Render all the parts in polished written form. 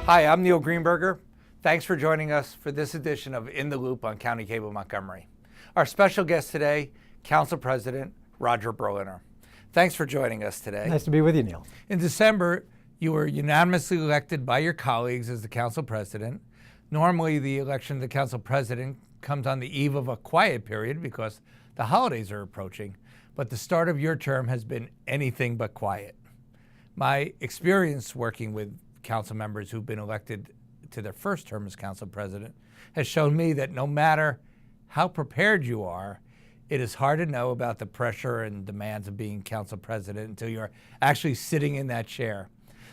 Hi, I'm Neil Greenberger. Thanks for joining us for this edition of In the Loop on County Cable Montgomery. Our special guest today, Council President Roger Berliner. Thanks for joining us today. Nice to be with you, Neil. In December, you were unanimously elected by your colleagues as the Council President. Normally, the election of the Council President comes on the eve of a quiet period because the holidays are approaching, but the start of your term has been anything but quiet. My experience working with council members who've been elected to their first term as council president has shown me that no matter how prepared you are, it is hard to know about the pressure and demands of being council president until you're actually sitting in that chair.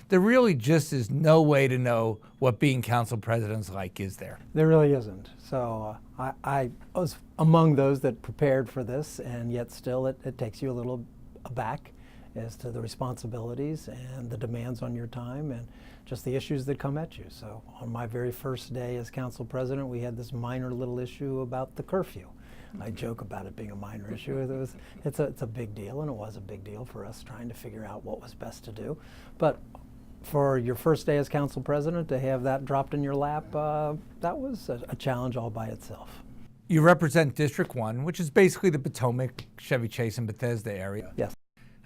There really just is no way to know what being council president's like, is there? There really isn't. So I was among those that prepared for this, and yet still it takes you a little aback as to the responsibilities and the demands on your time and just the issues that come at you. So on my very first day as council president, we had this minor little issue about the curfew. I joke about it being a minor issue. It's a big deal, and it was a big deal for us trying to figure out what was best to do. But for your first day as council president, to have that dropped in your lap, that was a challenge all by itself. You represent District 1, which is basically the Potomac, Chevy Chase, and Bethesda area. Yes.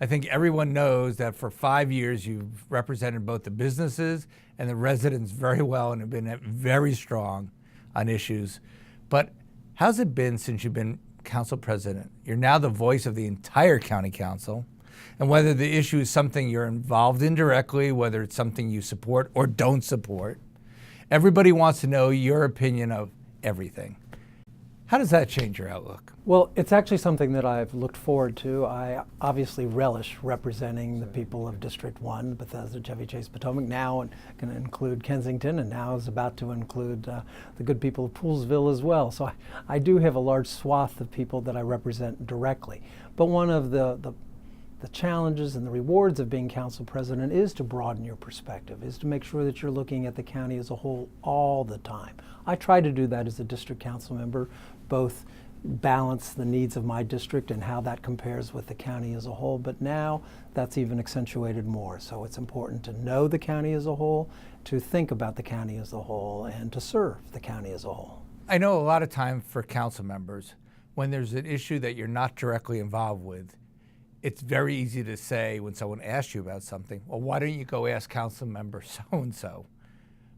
I think everyone knows that for 5 years you've represented both the businesses and the residents very well and have been very strong on issues. But how's it been since you've been council president? You're now the voice of the entire county council. And whether the issue is something you're involved in directly, whether it's something you support or don't support, everybody wants to know your opinion of everything. How does that change your outlook? Well, it's actually something that I've looked forward to. I obviously relish representing the people of District 1, Bethesda, Chevy Chase, Potomac, now and going to include Kensington, and now is about to include the good people of Poolsville as well. So I do have a large swath of people that I represent directly. But one of the challenges and the rewards of being council president is to broaden your perspective, is to make sure that you're looking at the county as a whole all the time. I try to do that as a district council member, both balance the needs of my district and how that compares with the county as a whole, but now that's even accentuated more. So it's important to know the county as a whole, to think about the county as a whole, and to serve the county as a whole. I know a lot of time for council members, when there's an issue that you're not directly involved with, it's very easy to say when someone asks you about something, well, why don't you go ask council member so-and-so?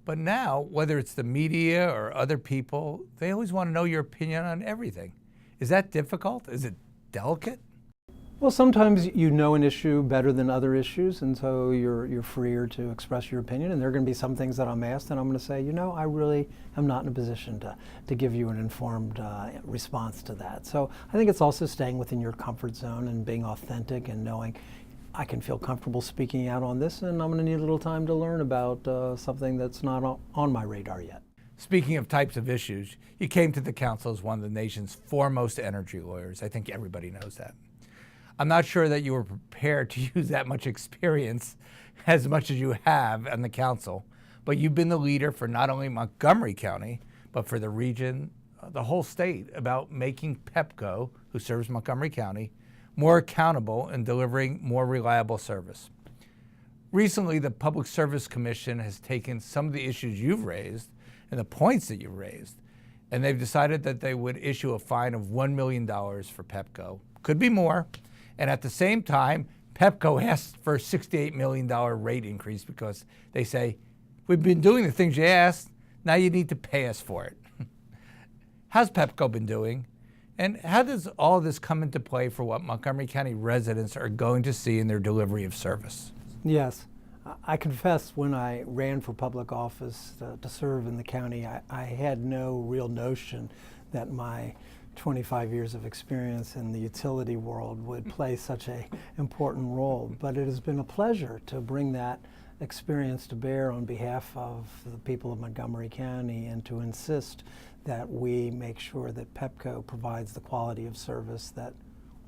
But now, whether it's the media or other people, they always want to know your opinion on everything. Is that difficult? Is it delicate? Well, sometimes you know an issue better than other issues, and so you're freer to express your opinion. And there are going to be some things that I'm asked, and I'm going to say, I really am not in a position to give you an informed response to that. So I think it's also staying within your comfort zone and being authentic and knowing I can feel comfortable speaking out on this, and I'm going to need a little time to learn about something that's not on my radar yet. Speaking of types of issues, you came to the council as one of the nation's foremost energy lawyers. I think everybody knows that. I'm not sure that you were prepared to use that much experience as much as you have on the council, but you've been the leader for not only Montgomery County, but for the region, the whole state, about making Pepco, who serves Montgomery County, more accountable and delivering more reliable service. Recently, the Public Service Commission has taken some of the issues you've raised and the points that you've raised, and they've decided that they would issue a fine of $1 million for Pepco. Could be more. And at the same time, Pepco asked for a $68 million rate increase because they say, we've been doing the things you asked, now you need to pay us for it. How's Pepco been doing? And how does all this come into play for what Montgomery County residents are going to see in their delivery of service? Yes. I confess when I ran for public office to serve in the county, I had no real notion that my 25 years of experience in the utility world would play such an important role. But it has been a pleasure to bring that experience to bear on behalf of the people of Montgomery County and to insist that we make sure that Pepco provides the quality of service that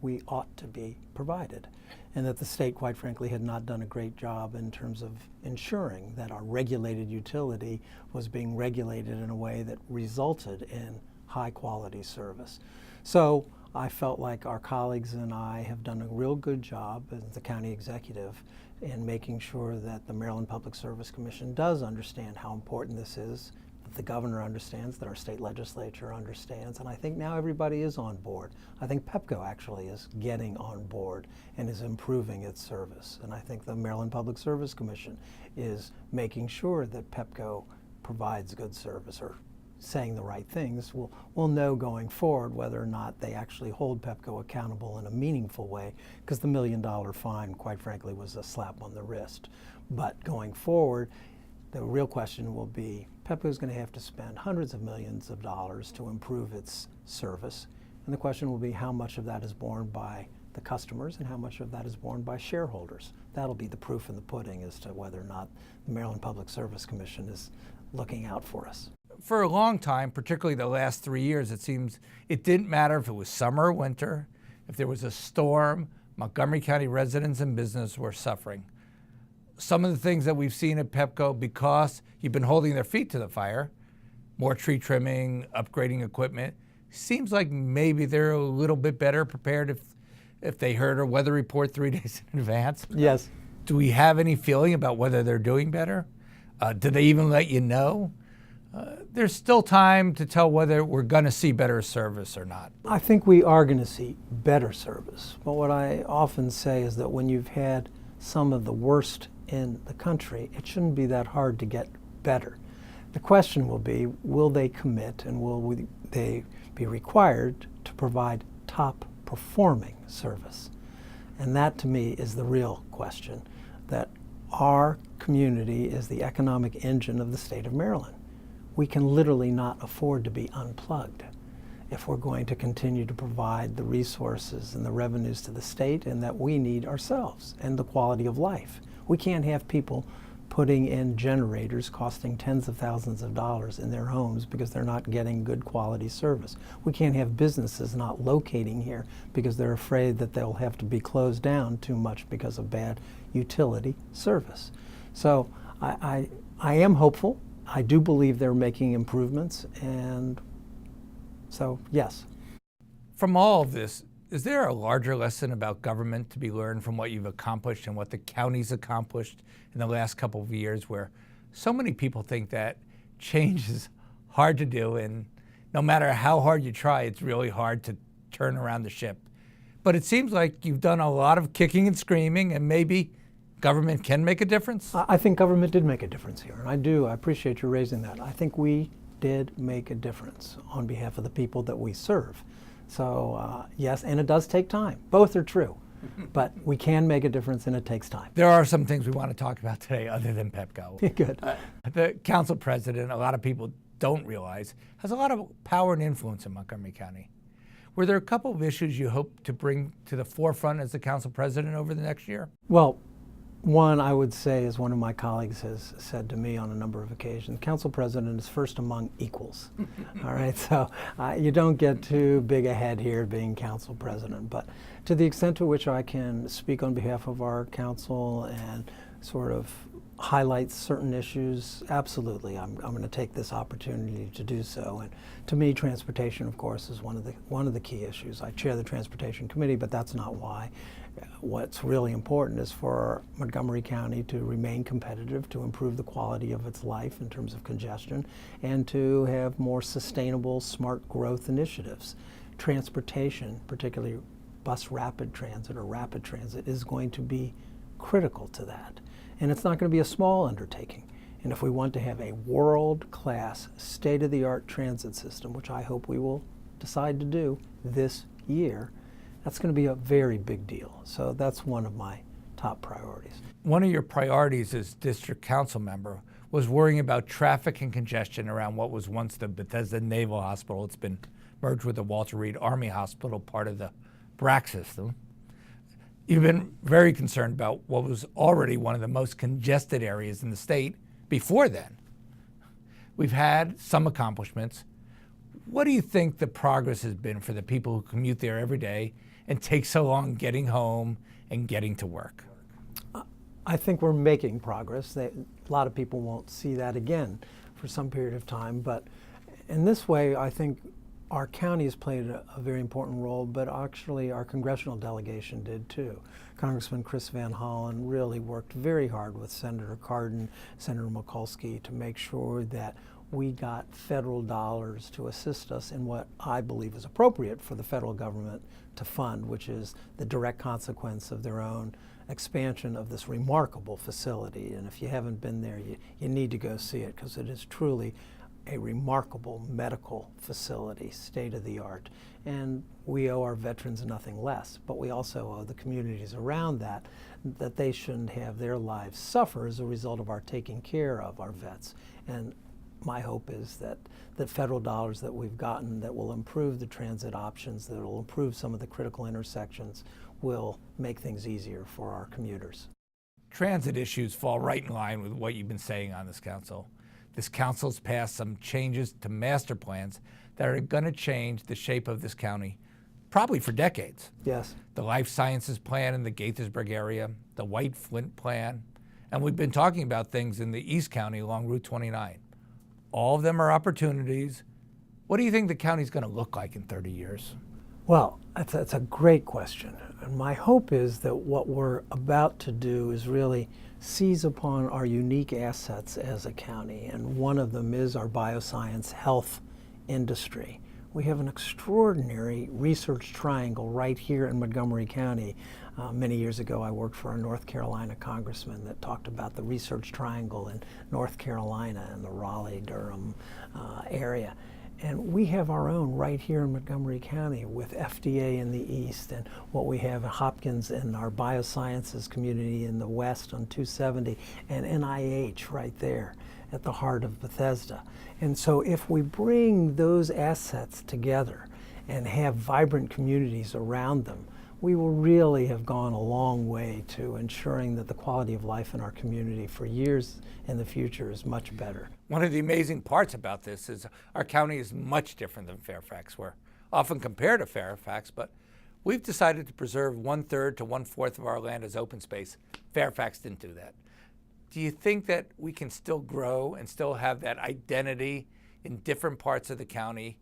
we ought to be provided, and that the state, quite frankly, had not done a great job in terms of ensuring that our regulated utility was being regulated in a way that resulted in high quality service. So I felt like our colleagues and I have done a real good job as the county executive in making sure that the Maryland Public Service Commission does understand how important this is, that the governor understands, that our state legislature understands, and I think now everybody is on board. I think Pepco actually is getting on board and is improving its service, and I think the Maryland Public Service Commission is making sure that Pepco provides good service or saying the right things. We'll know going forward whether or not they actually hold Pepco accountable in a meaningful way, because the $1 million fine, quite frankly, was a slap on the wrist. But going forward, the real question will be, Pepco's going to have to spend hundreds of millions of dollars to improve its service, and the question will be how much of that is borne by the customers and how much of that is borne by shareholders. That'll be the proof in the pudding as to whether or not the Maryland Public Service Commission is looking out for us. For a long time, particularly the last 3 years, it seems it didn't matter if it was summer or winter, if there was a storm, Montgomery County residents and business were suffering. Some of the things that we've seen at Pepco, because you've been holding their feet to the fire, more tree trimming, upgrading equipment, seems like maybe they're a little bit better prepared if they heard a weather report 3 days in advance. Yes. Do we have any feeling about whether they're doing better? Do they even let you know? There's still time to tell whether we're going to see better service or not. I think we are going to see better service. But what I often say is that when you've had some of the worst in the country, it shouldn't be that hard to get better. The question will be, will they commit and will they be required to provide top performing service? And that to me is the real question, that our community is the economic engine of the state of Maryland. We can literally not afford to be unplugged if we're going to continue to provide the resources and the revenues to the state and that we need ourselves and the quality of life. We can't have people putting in generators costing tens of thousands of dollars in their homes because they're not getting good quality service. We can't have businesses not locating here because they're afraid that they'll have to be closed down too much because of bad utility service. So I am hopeful. I do believe they're making improvements, and so yes. From all of this, is there a larger lesson about government to be learned from what you've accomplished and what the county's accomplished in the last couple of years, where so many people think that change is hard to do, and no matter how hard you try, it's really hard to turn around the ship? But it seems like you've done a lot of kicking and screaming, and maybe government can make a difference? I think government did make a difference here, and I appreciate you raising that. I think we did make a difference on behalf of the people that we serve. So yes, and it does take time. Both are true, but we can make a difference and it takes time. There are some things we want to talk about today other than Pepco. Good. The council president, a lot of people don't realize, has a lot of power and influence in Montgomery County. Were there a couple of issues you hope to bring to the forefront as the council president over the next year? Well, one I would say, as one of my colleagues has said to me on a number of occasions, council president is first among equals. All right, so you don't get too big a head here being council president, but to the extent to which I can speak on behalf of our council and sort of highlight certain issues, absolutely, I'm going to take this opportunity to do so. And to me, transportation, of course, is one of the key issues. I chair the transportation committee, but that's not why. What's really important is for Montgomery County to remain competitive, to improve the quality of its life in terms of congestion, and to have more sustainable, smart growth initiatives. Transportation, particularly bus rapid transit or rapid transit, is going to be critical to that. And it's not going to be a small undertaking. And if we want to have a world-class, state-of-the-art transit system, which I hope we will decide to do this year, that's going to be a very big deal. So that's one of my top priorities. One of your priorities as district council member was worrying about traffic and congestion around what was once the Bethesda Naval Hospital. It's been merged with the Walter Reed Army Hospital, part of the BRAC system. You've been very concerned about what was already one of the most congested areas in the state before then. We've had some accomplishments. What do you think the progress has been for the people who commute there every day and take so long getting home and getting to work? I think we're making progress. A lot of people won't see that again for some period of time, but in this way, I think Our county has played a very important role, but actually our congressional delegation did too. Congressman Chris Van Hollen really worked very hard with Senator Cardin, Senator Mikulski to make sure that we got federal dollars to assist us in what I believe is appropriate for the federal government to fund, which is the direct consequence of their own expansion of this remarkable facility. And if you haven't been there, you need to go see it, because it is truly a remarkable medical facility, state of the art. And we owe our veterans nothing less, but we also owe the communities around that they shouldn't have their lives suffer as a result of our taking care of our vets. And my hope is that the federal dollars that we've gotten that will improve the transit options, that will improve some of the critical intersections, will make things easier for our commuters. Transit issues fall right in line with what you've been saying on this council. This council's passed some changes to master plans that are going to change the shape of this county, probably for decades. Yes. The Life Sciences Plan in the Gaithersburg area, the White Flint Plan, and we've been talking about things in the East County along Route 29. All of them are opportunities. What do you think the county's going to look like in 30 years? Well, that's a great question. And my hope is that what we're about to do is really seize upon our unique assets as a county, and one of them is our bioscience health industry. We have an extraordinary research triangle right here in Montgomery County. Many years ago, I worked for a North Carolina congressman that talked about the research triangle in North Carolina and the Raleigh-Durham area. And we have our own right here in Montgomery County with FDA in the east, and what we have at Hopkins and our biosciences community in the west on 270, and NIH right there at the heart of Bethesda. And so if we bring those assets together and have vibrant communities around them, we will really have gone a long way to ensuring that the quality of life in our community for years in the future is much better. One of the amazing parts about this is our county is much different than Fairfax. We're often compared to Fairfax, but we've decided to preserve 1/3 to 1/4 of our land as open space. Fairfax didn't do that. Do you think that we can still grow and still have that identity in different parts of the county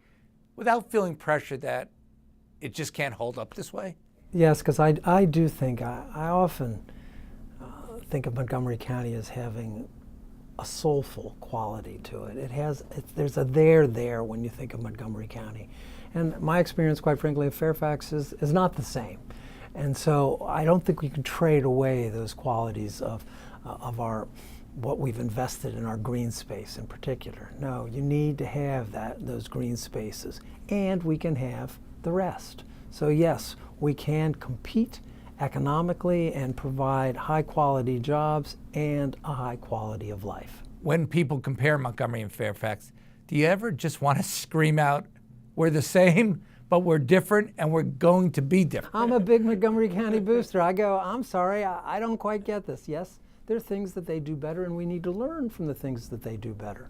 without feeling pressure that it just can't hold up this way? Yes, because I do think, I often think of Montgomery County as having a soulful quality to it. There's a there when you think of Montgomery County. And my experience, quite frankly, of Fairfax is not the same. And so I don't think we can trade away those qualities of what we've invested in our green space in particular. No, you need to have those green spaces, and we can have the rest. So yes, we can compete economically and provide high quality jobs and a high quality of life. When people compare Montgomery and Fairfax, do you ever just want to scream out, we're the same, but we're different and we're going to be different? I'm a big Montgomery County booster. I go, I'm sorry, I don't quite get this. Yes, there are things that they do better, and we need to learn from the things that they do better.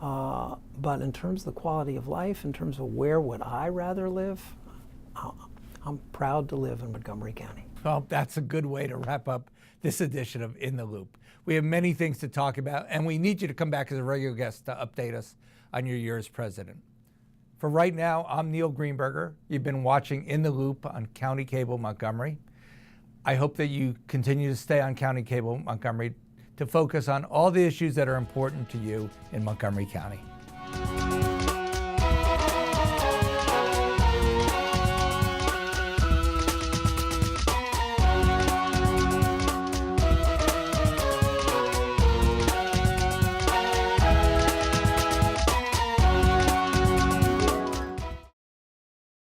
But in terms of the quality of life, in terms of where would I rather live, I'm proud to live in Montgomery County. Well, that's a good way to wrap up this edition of In the Loop. We have many things to talk about, and we need you to come back as a regular guest to update us on your year as president. For right now, I'm Neil Greenberger. You've been watching In the Loop on County Cable Montgomery. I hope that you continue to stay on County Cable Montgomery to focus on all the issues that are important to you in Montgomery County.